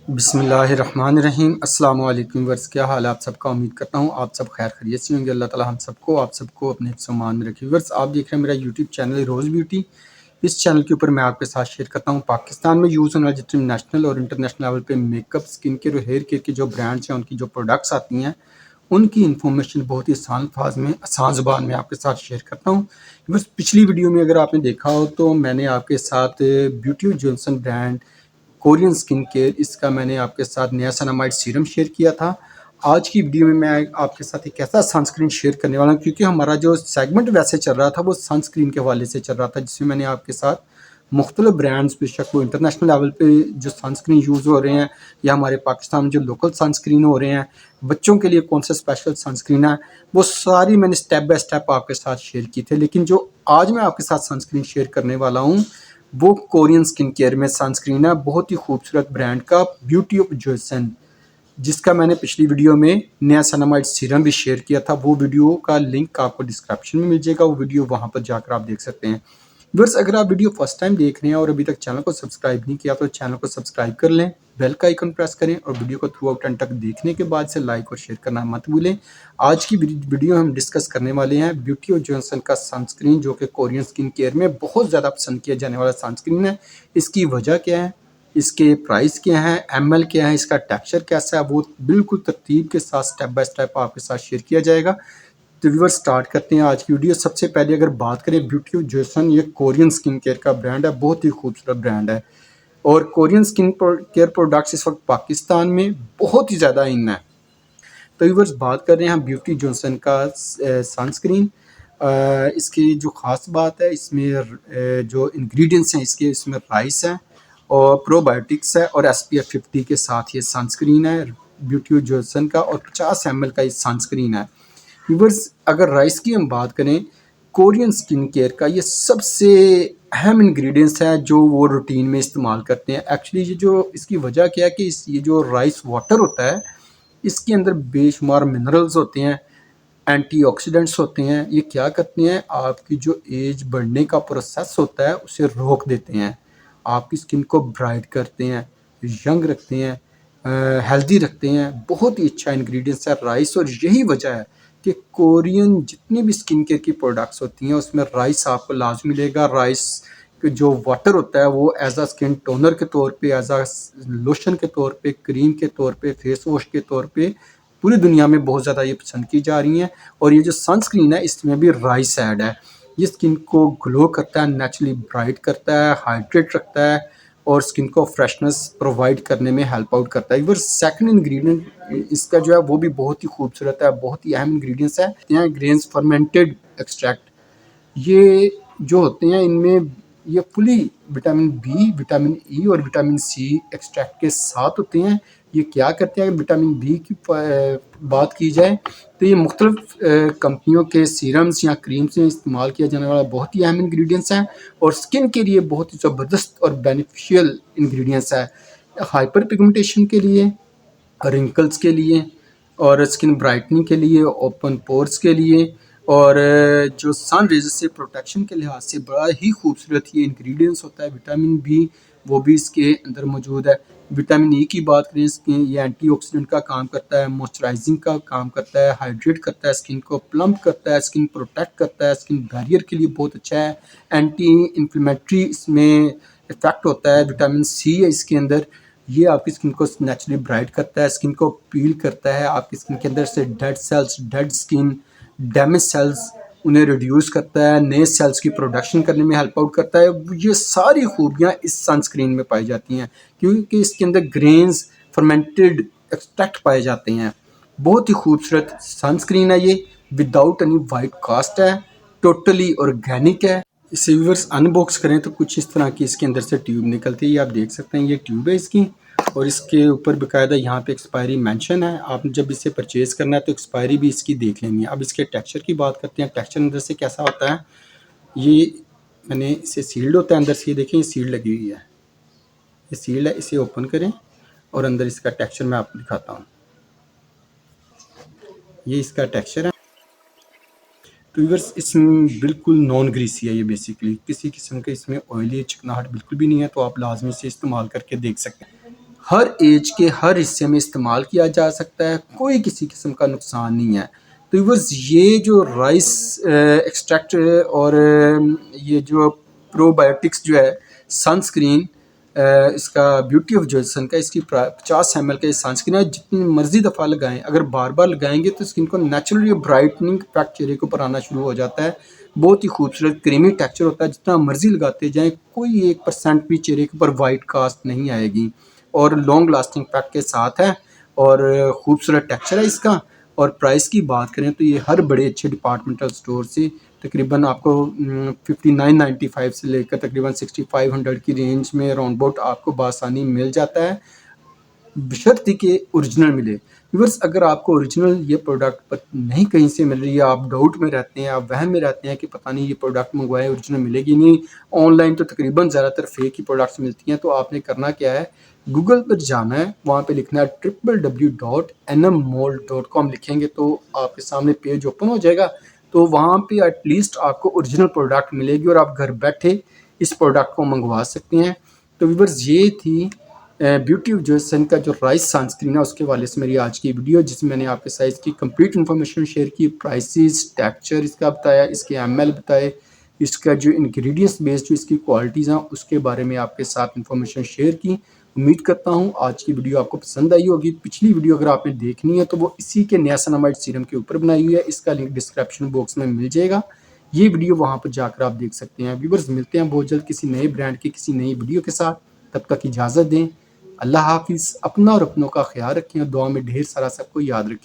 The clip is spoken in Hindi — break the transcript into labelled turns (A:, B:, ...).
A: बिस्मिल्लाहिर्रहमानिर्रहीम। अस्सलाम वालेकुम वर्स, क्या हाल है आप सबका। उम्मीद करता हूँ आप सब खैर खैरियत से होंगे। अल्लाह ताला हम सबको आप सबको अपने हिफ्ज़-ओ-मान में रखे। वर्स, आप देख रहे हैं मेरा यूट्यूब चैनल रोज़ ब्यूटी। इस चैनल के ऊपर मैं आपके साथ शेयर करता हूँ पाकिस्तान में यूज़ होने वाले जितने नेशनल और इंटरनेशनल लेवल पे मेकअप, स्किन केयर और हेयर केयर के जो ब्रांड्स हैं, उनकी जो प्रोडक्ट्स आती हैं, उनकी इन्फॉर्मेशन बहुत ही आसान अल्फाज में, आसान ज़ुबान में आपके साथ शेयर करता हूँ। बस पिछली वीडियो में अगर आपने देखा हो तो मैंने आपके साथ beauty Johnson brand Korean skin care, इसका मैंने आपके साथ नियासिनामाइड सीरम शेयर किया था। आज की वीडियो में मैं आपके साथ एक ऐसा सनस्क्रीन शेयर करने वाला हूँ, क्योंकि हमारा जो सेगमेंट वैसे चल रहा था वो सनस्क्रीन के हवाले से चल रहा था, जिसमें मैंने आपके साथ मुख्तलिफ ब्रांड्स, बेशक वो इंटरनेशनल लेवल पे जो सनस्क्रीन यूज़ हो रहे हैं या हमारे पाकिस्तान में जो लोकल सनस्क्रीन हो रहे हैं, बच्चों के लिए कौन सा स्पेशल सनस्क्रीन है, वो सारी मैंने स्टेप बाय स्टेप आपके साथ शेयर की थे। लेकिन जो आज मैं आपके साथ सनस्क्रीन शेयर करने वाला हूँ वो कोरियन स्किन केयर में सनस्क्रीन है, बहुत ही खूबसूरत ब्रांड का ब्यूटी ऑफ जॉनसन, जिसका मैंने पिछली वीडियो में नियासिनामाइड सीरम भी शेयर किया था। वो वीडियो का लिंक आपको डिस्क्रिप्शन में मिल जाएगा, वो वीडियो वहाँ पर जाकर आप देख सकते हैं। व्यूअर्स, अगर आप वीडियो फर्स्ट टाइम देख रहे हैं और अभी तक चैनल को सब्सक्राइब नहीं किया तो चैनल को सब्सक्राइब कर लें, बेल का आइकन प्रेस करें और वीडियो को थ्रू आउट एंड तक देखने के बाद से लाइक और शेयर करना मत भूलें। आज की वीडियो हम डिस्कस करने वाले हैं ब्यूटी ऑफ जॉनसन का सनस्क्रीन, जो कि कोरियन स्किन केयर में बहुत ज़्यादा पसंद किया जाने वाला सनस्क्रीन है। इसकी वजह क्या है, इसके प्राइस क्या है, एमएल क्या है, इसका टेक्सचर कैसा है, वो बिल्कुल तरतीब के साथ स्टेप बाय स्टेप आपके साथ शेयर किया जाएगा। तो व्यूअर, स्टार्ट करते हैं आज की वीडियो। सबसे पहले अगर बात करें ब्यूटी ऑफ जॉनसन, ये कोरियन स्किन केयर का ब्रांड है, बहुत ही खूबसूरत ब्रांड है और कोरियन स्किन केयर प्रोडक्ट्स इस वक्त पाकिस्तान में बहुत ही ज़्यादा इन है। तो व्यूअर्स, बात कर रहे हैं हम ब्यूटी जॉनसन का सनस्क्रीन। इसकी जो ख़ास बात है, इसमें जो इंग्रेडिएंट्स हैं इसके, इसमें राइस है और प्रोबायोटिक्स है और SPF 50 के साथ ये सनस्क्रीन है ब्यूटी जॉनसन का, और 50 ml का ये सनस्क्रीन है। व्यूअर्स, अगर राइस की हम बात करें, कोरियन स्किन केयर का ये सबसे अहम इंग्रेडिएंट्स है जो वो रूटीन में इस्तेमाल करते हैं। एक्चुअली ये जो इसकी वजह क्या है कि ये जो राइस वाटर होता है, इसके अंदर बेशुमार मिनरल्स होते हैं, एंटीऑक्सीडेंट्स होते हैं। ये क्या करते हैं, आपकी जो एज बढ़ने का प्रोसेस होता है उसे रोक देते हैं, आपकी स्किन को ब्राइट करते हैं, यंग रखते हैं, हेल्दी रखते हैं। बहुत ही अच्छा इंग्रेडिएंट्स है राइस, और यही वजह है कि कोरियन जितनी भी स्किन केयर की प्रोडक्ट्स होती हैं उसमें राइस आपको लाजमी मिलेगा। राइस जो वाटर होता है वो एज अ स्किन टोनर के तौर पे, एज अ लोशन के तौर पे, क्रीम के तौर पे, फेस वॉश के तौर पे पूरी दुनिया में बहुत ज़्यादा ये पसंद की जा रही हैं। और ये जो सनस्क्रीन है इसमें भी राइस ऐड है। ये स्किन को ग्लो करता है, नेचुरली ब्राइट करता है, हाइड्रेट रखता है और स्किन को फ्रेशनेस प्रोवाइड करने में हेल्प आउट करता है। फिर सेकंड इंग्रेडिएंट इसका जो है वो भी बहुत ही खूबसूरत है, बहुत ही अहम इंग्रेडिएंट्स है ग्रेन्स फर्मेंटेड एक्सट्रैक्ट। ये जो होते हैं इनमें ये fully vitamin B, vitamin E और विटामिन सी एक्सट्रैक्ट के साथ होते हैं। ये क्या करते हैं, अगर विटामिन बी की बात की जाए तो ये मुख्तलिफ कंपनियों के सीरम्स या क्रीम से इस्तेमाल किया जाने वाला बहुत ही अहम इंग्रेडिएंट्स हैं और स्किन के लिए बहुत ही ज़बरदस्त और बेनिफिशियल इंग्रेडिएंट्स है। हाइपर पिगमेंटेशन के लिए, रिंकल्स के लिए और स्किन ब्राइटनिंग के लिए, ओपन पोर्स के लिए और जो सन रेज़ से प्रोटेक्शन के लिहाज से बड़ा ही खूबसूरत ये इंग्रेडिएंट्स होता है। विटामिन बी वो भी इसके अंदर मौजूद है। विटामिन ई की बात करें, स्किन ये एंटीऑक्सीडेंट का काम करता है, मॉइस्चराइजिंग का काम करता है, हाइड्रेट करता है, स्किन को प्लम्प करता है, स्किन प्रोटेक्ट करता है, स्किन बैरियर के लिए बहुत अच्छा है, एंटी इन्फ्लेमेटरी इसमें इफेक्ट होता है। विटामिन सी है इसके अंदर, ये आपकी स्किन को नेचुरली ब्राइट करता है, स्किन को पील करता है, आपकी स्किन के अंदर से dead cells, dead skin, damage cells उन्हें रिड्यूस करता है, नए सेल्स की प्रोडक्शन करने में हेल्प आउट करता है। ये सारी खूबियाँ इस सनस्क्रीन में पाई जाती हैं क्योंकि इसके अंदर ग्रेन्स फर्मेंटेड एक्सट्रैक्ट पाए जाते हैं। बहुत ही खूबसूरत सनस्क्रीन है ये, विदाउट एनी वाइट कास्ट है, टोटली ऑर्गेनिक है। इसे व्यूअर्स अनबॉक्स करें तो कुछ इस तरह की इसके अंदर से ट्यूब निकलती है, ये आप देख सकते हैं, ये ट्यूब है इसकी और इसके ऊपर बाकायदा यहाँ पे एक्सपायरी मेंशन है। आप जब इसे परचेज करना है तो एक्सपायरी भी इसकी देख लेनी है। अब इसके टेक्सचर की बात करते हैं, टेक्सचर अंदर से कैसा होता है। ये मैंने इसे सील्ड होता है अंदर से, ये देखें, ये सील्ड लगी हुई है, ये सील्ड है। इसे ओपन करें और अंदर इसका टेक्सचर मैं आपको दिखाता हूँ। ये इसका टेक्सचर है। तो व्यूअर्स, इसमें बिल्कुल नॉन ग्रीसी है ये, बेसिकली किसी किस्म के इसमें ऑयली चिकनाहट बिल्कुल भी नहीं है, तो आप लाजमी से इस्तेमाल करके देख सकते हैं। हर एज के हर हिस्से में इस्तेमाल किया जा सकता है, कोई किसी किस्म का नुकसान नहीं है। तो व्यूअर्स ये जो राइस एक्सट्रैक्ट और ये जो प्रोबायोटिक्स जो है सनस्क्रीन, इसका ब्यूटी ऑफ जॉनसन का इसकी 50 ml का ये सनस्क्रीन है। जितनी मर्जी दफ़ा लगाएं, अगर बार बार लगाएंगे तो स्किन को नेचुरली ब्राइटनिंग इफेक्ट चेहरे के ऊपर आना शुरू हो जाता है। बहुत ही खूबसूरत क्रीमी टेक्सचर होता है, जितना मर्जी लगाते जाएं कोई 1% भी चेहरे के ऊपर वाइट कास्ट नहीं आएगी और लॉन्ग लास्टिंग पैक के साथ है और खूबसूरत टेक्सचर है इसका। और प्राइस की बात करें तो ये हर बड़े अच्छे डिपार्टमेंटल स्टोर से तकरीबन आपको 59.95 से लेकर तकरीबन 6500 की रेंज में राउंड अबाउट आपको बासानी मिल जाता है, बशर्ते कि ओरिजिनल मिले। व्यूअर्स अगर आपको ओरिजिनल ये प्रोडक्ट नहीं कहीं से मिल रही है, आप डाउट में रहते हैं, आप वहम में रहते हैं कि पता नहीं ये प्रोडक्ट मंगवाए ओरिजिनल मिलेगी नहीं, ऑनलाइन तो तकरीबन ज़्यादातर फेक ही प्रोडक्ट्स मिलती हैं, तो आपने करना क्या है, गूगल पर जाना है, वहाँ पे लिखना है www.nmmold.com लिखेंगे तो आपके सामने पेज ओपन हो जाएगा। तो वहाँ पे एटलीस्ट आपको ओरिजिनल प्रोडक्ट मिलेगी और आप घर बैठे इस प्रोडक्ट को मंगवा सकते हैं। तो व्यूअर्स ये थी ब्यूटी ऑफ जॉनसन का जो राइस सनस्क्रीन है उसके वाले से मेरी आज की वीडियो, जिसमें मैंने आपके साथ इसकी कंप्लीट इन्फॉर्मेशन शेयर की, प्राइसेस, टेक्सचर इसका बताया, इसके ml बताए, इसका जो इंग्रेडिएंट्स बेस्ड जो इसकी क्वालिटीज़ हैं उसके बारे में आपके साथ इन्फॉर्मेशन शेयर की। उम्मीद करता हूँ आज की वीडियो आपको पसंद आई होगी। पिछली वीडियो अगर आपने देखनी है तो वो इसी के नियासिनामाइड सीरम के ऊपर बनाई हुई है, इसका लिंक डिस्क्रिप्शन बॉक्स में मिल जाएगा। ये वीडियो वहाँ पर जाकर आप देख सकते हैं। व्यूअर्स मिलते हैं बहुत जल्द किसी नए ब्रांड की किसी नई वीडियो के साथ, तब तक इजाज़त दें। अल्लाह हाफिज़। अपना और अपनों का ख्याल रखें और दुआ में ढेर सारा सबको याद रखें।